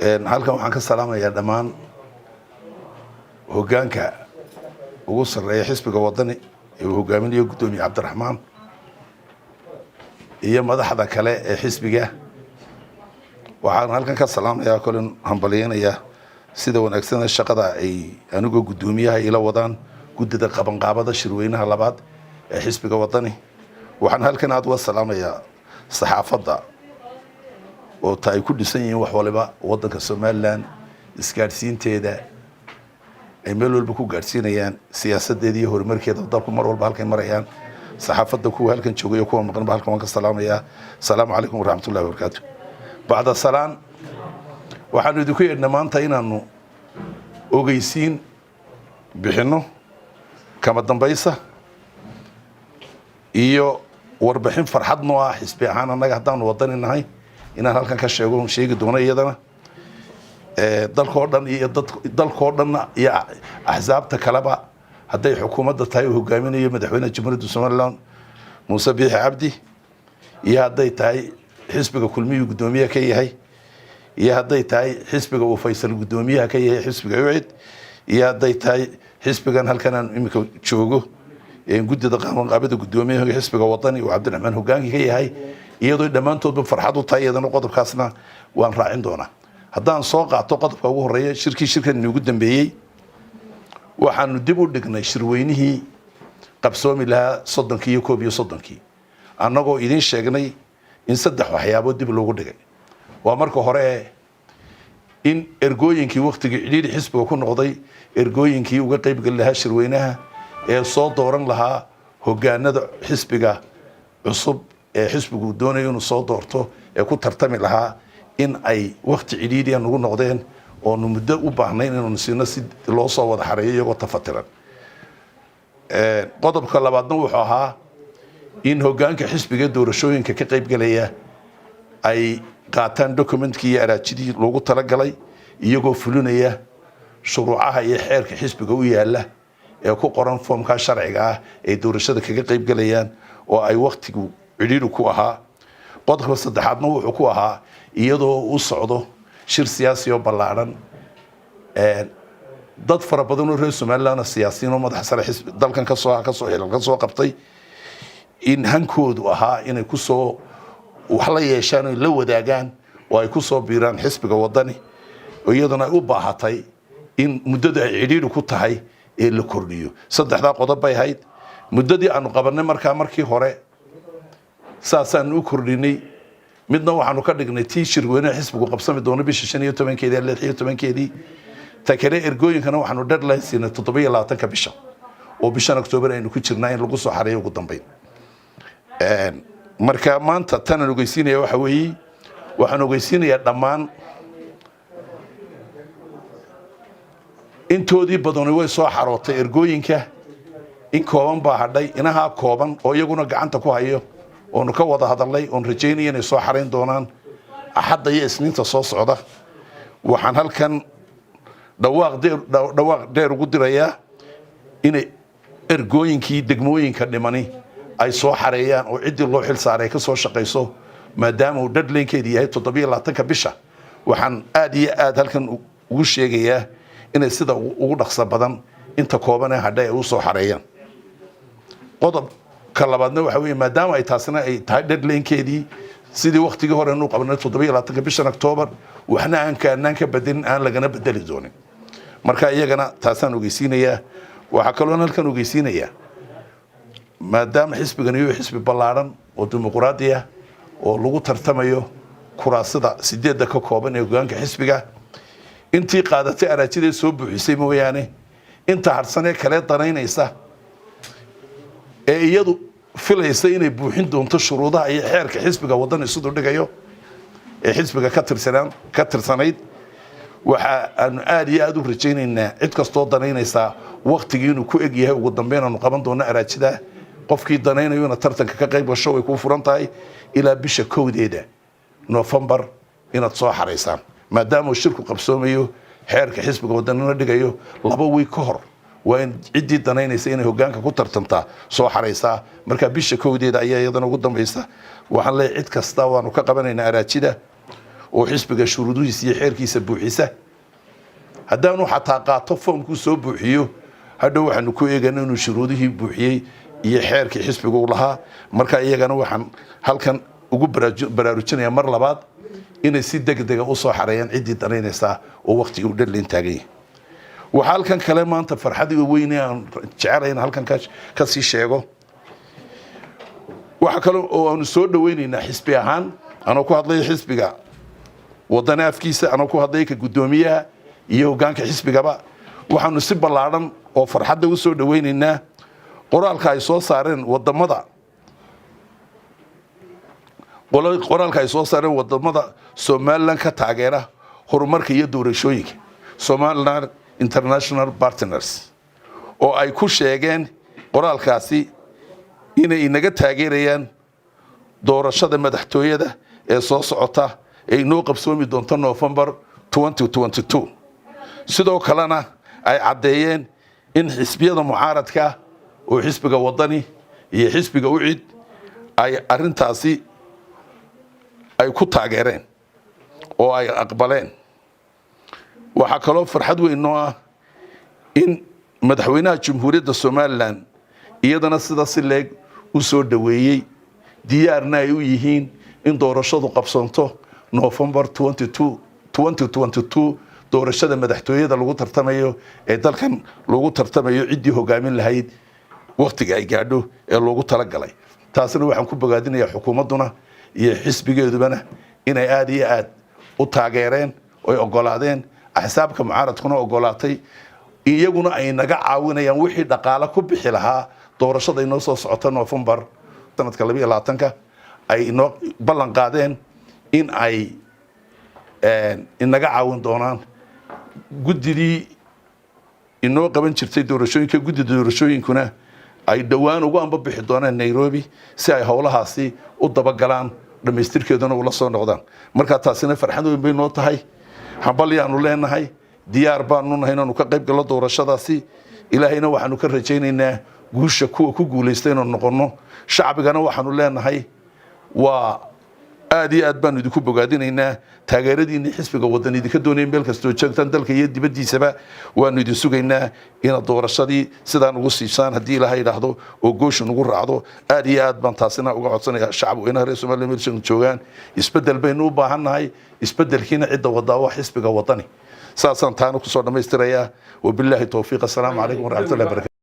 halkan waxaan ka salaamayaa dhammaan hogaanka ugu sarreeya xisbiga Waddani ee uu hogaaminayo gudoomiye Cabdiraxmaan iyo madaxda kale ee xisbiga. waxaan halkan ka salaamayaa kulan hambalyeynaya sida wanaagsan shaqada ay anigu gudoomiyaha ila wadaan Gudida Qaabada shirweynaha labaad ee xisbiga Waddani. waxaan halkan aad uga salaamayaa saxaafadda oo taay ku dhisan yihiin wax waliba waddanka Soomaaliland isgaarsiinteeda ay meel walba ku gaarsiinayaan siyaasadeeda iyo horumarkeeda dalku mar walba halkay marayaan. saxaafadda kuwa halkan joogay kuwa maqan halkan waan ka salaamayaa. Assalaamu calaykum waraxmatullaahi wabarakaatuh. bacda salaan waxaan idinku yeedhnaa maanta inaanu ogeysiin bixino kama dambaysa iyo warbixin farxad noo ah xisbi ahaan annaga haddaanu Waddani nahay inaan halkan ka sheegi doono iyadana dalkoo dhan iyo dalkoo dhan iyo axsaabta kaleba hadday xukuumadda tahay uu hogaaminayo madaxweynaha jamhuuriyadda Soomaaliland Muuse Biixi Cabdi iyo hadday tahay xisbiga kulmiyu gudoomiyaha ka yahay iyo hadday tahay xisbiga uu Faysal gudoomiyaha ka yahay xisbiga UCID iyo hadday tahay xisbigan halkan aan imika joogo Gudida Qaabada gudoomiyaha xisbiga Waddani oo Cabdiraxmaan Hogaanka ka yahay iyadoo dhamaantoodba farxad u tahay iyadana qodobkaasna waan raacin doonaa. haddaan soo qaato qodobka ugu horeeya shirkan ugu dambeeyay waxaanu dib u dhignay shirweynihii qabsoomi lahaa 30 iyo 31 annagoo idin sheegnay in saddex waxyaabood dib loogu dhigay. waa marka hore in ergooyinkii waqtiga cidhiidhi xisbiga ku noqday ergooyinkii uga qayb gal lahaa shirweynaha ee soo dooran lahaa hogaanada xisbiga cusub ee xisbigu doonayo inuu soo doorto ee ku tartami lahaa in ay waqti cidhiidhi aan ugu noqdeen oo muddo u baahnay inuu siino si loo soo wada xareeyo iyagoo tafatiran. qodobka labaadna wuxuu ahaa in hogaanka xisbiga doorashooyinka ka qayb galaya ay qaataan documentkii iyo araajidii loogu talagalay iyagoo fulinaya shuruucaha iyo xeerka xisbiga u yaala ee ku qoran foomka sharciga ah ee doorashada kaga qayb galayaan oo ay waqtigu cidhiidhi ku ahaa. qodobka saddexaadna wuxuu ku ahaa iyadoo u socdo shir siyaasi oo ballaaran dad fara badan oo reer Soomaaliland siyaasiyiin oo madax sare xisbi dalkan ka soo qabtay in hankoodu ahaa inay ku soo wax la yeeshaan oo la wadaagaan oo ay ku soo biiraan xisbiga Waddani oo iyaduna ay u baahatay in muddada ay cidhiidhi ku tahay ee la kordhiyo. saddexda qodob bay ahayd muddadii aanu qabanay markii hore saasaan u kordhinay midna waxaanu ka dhignay tii shirweynaha xisbigu qabsami doono bisha 15keedii ilaa 16keedii ta kale ergooyinkana waxaanu deadline siinay 27 bisha oo bishan October aynu ku jirnaa in lagu soo xareeyo ugu dambeyn. marka maanta tan ogeysiinaya waxa weeye waxaan ogeysiinayaa dhammaan intoodii badan way soo xarootay ergooyinka in kooban baa hadhay inaha kooban oo iyaguna gacanta ku hayo oo ka wada hadalay oo rajeynaya inay soo xareyn doonaan axadda iyo isniinta soo socda. waxaan halkan dhawaaq dheer ugu dirayaa inay ergooyinkii degmooyinka dhimani ay soo xareeyaan oo cidii loo xil saaray ka soo shaqeyso maadaama uu deadline-keedii yahay 27 bisha. waxaan aad iyo aad halkan ugu sheegayaa inay sida ugu dhaqso badan inta kooban ee hadhay ay u soo xareeyaan. qodobka labaadna waxa weeye maadaama ay taasina ay tahay deadline-keedii sidii waqtigii hore inuu qabanay 27 bisha October waxna aan ka bedelin aan lagana bedeli doonin. marka iyagana taasaan ogeysiinayaa. waxa kaloo halkan ogeysiinayaa maadaama xisbigan iyo xisbi ballaaran oo dimuqraadi ah oo lagu tartamayo kuraasada 8 ka kooban ee hogaanka xisbiga intii qaadatay araajida soo buuxisay mooyaane inta harsan ee kale danaynaysa ee iyadu filaysa inay buuxin doonto shuruudaha iyo xeerka xisbiga Waddani sidoo dhigayo ee xisbiga ka tirsanayd waxa aan aad iyo aad u rajaynaynaa cid kastoo danaynaysa waqtigii inuu ku eg yahay ugu dambeyn aanu qaban doono araajida qofkii danaynayo inuu tartanka ka qayb gasho way ku furan tahay ilaa bisha 1 November inaad soo xareysaan maadaama shirku qabsoomayo xeerka xisbiga Waddani dhigayo 2 week ka hor waa in ciddii danaynaysa inay hogaanka ku tartantaa soo xareysaa. marka bisha 1 ayaa iyadana ugu dambaysa waxaan leeyahay cid kasta waanu ka qabanaynaa araajida oo xisbiga shuruudihiisa iyo xeerkiisa buuxisa haddaanu xataa qaato foomku soo buuxiyo hadhow waxaanu ku eeganaa inuu shuruudihii buuxiyey iyo xeerkii xisbiga u lahaa marka iyagana waxaan halkan ugu baraarujinayaa mar labaad inay si degdega u soo xareeyaan ciddii danaynaysaa oo waqtiga u dhalin taagan yahay waxa halkan kale maanta farxadii weyn aan jecelahay in halkan ka sii sheego waxa kale oo aanu soo dhaweynaynaa xisbi ahaan anoo ku hadlay xisbiga Waddani afkiisa anoo ku hadlay ka gudoomiyaha iyo hogaanka xisbigaba waxaanu si ballaaran oo farxadda u soo dhaweynaynaa qoraalka ay soo saareen wadamada Somaliland ka taageera horumarka iyo doorashooyinka Somaliland International Partners oo ay ku sheegeen qoraalkaasi inay inaga taageerayaan doorashada madaxtooyada ee soo socota ee inoo qabsoomi doonto November 2022 sidoo kalena ay cadeeyeen in xisbiyada mucaaradka oo xisbiga Waddani iyo xisbiga ucid ay arintaasi ay ku taageereen oo ay aqbaleen waxa kale farxad weyn oo ah in madaxweynaha Jamhuuriyadda Somaliland iyadana sida si leeg u soo dhaweeyay diyaarna ay u yihiin in doorashadu qabsanto November 2022 doorashada madaxtooyada lagu tartamayo ee dalkan lagu tartamayo ciddii hogaamin lahayd waqtiga ay gaadho ee loogu tala galay taasina waxaan ku bogaadinayaa xukuumaduna iyo xisbigeedubana inay aad iyo aad u taageereen oo ogolaadeen axsaabka mucaaradkuna ogolaatay iyaguna ay naga caawinayaan wixii dhaqaale ku bixi lahaa doorashada inoo soo socota November sanadka 2022 ay inoo ballan qaadeen in ay inaga caawin doonaan gudidii inoo qaban jirtay doorashooyinka gudida doorashooyinkuna ay dhawaan ugu amba bixi doonaan Nairobi si ay howlahaasi u daba galaan dhameystirkeeduna ula soo noqdaan marka taasina farxad weyn bay noo tahay hambalyaanu leenahay diyaar baanu nahay inaan ka qayb galo doorashadaasi ilaahayna waxaanu ka rajaynaynaa guusha kuwa ku guuleystay inaan noqono shacbigana waxaanu leenahay waa aad iyo aad baanu idinku bogaadinaynaa taageeradiina xisbiga Waddani idinka doonayeen meel kasta oo joogtaan dalka iyo dibadiisaba waanu idin sugaynaa in doorashadii sidaan ugu siisaan haddii Ilaahay yiraahdo oo gooshin ugu raacdo aad iyo aad baan taasina uga codsanayaa shacabku in reer Soomaaliya meel joogaan isbedel baynu u baahannahay isbedelkiina cidda wadaa waa xisbiga Waddani saasaan taana ku soo dhameystirayaa wabillahi tawfiiq assalaamu calaykum wa rahmatullahi wa barakatuh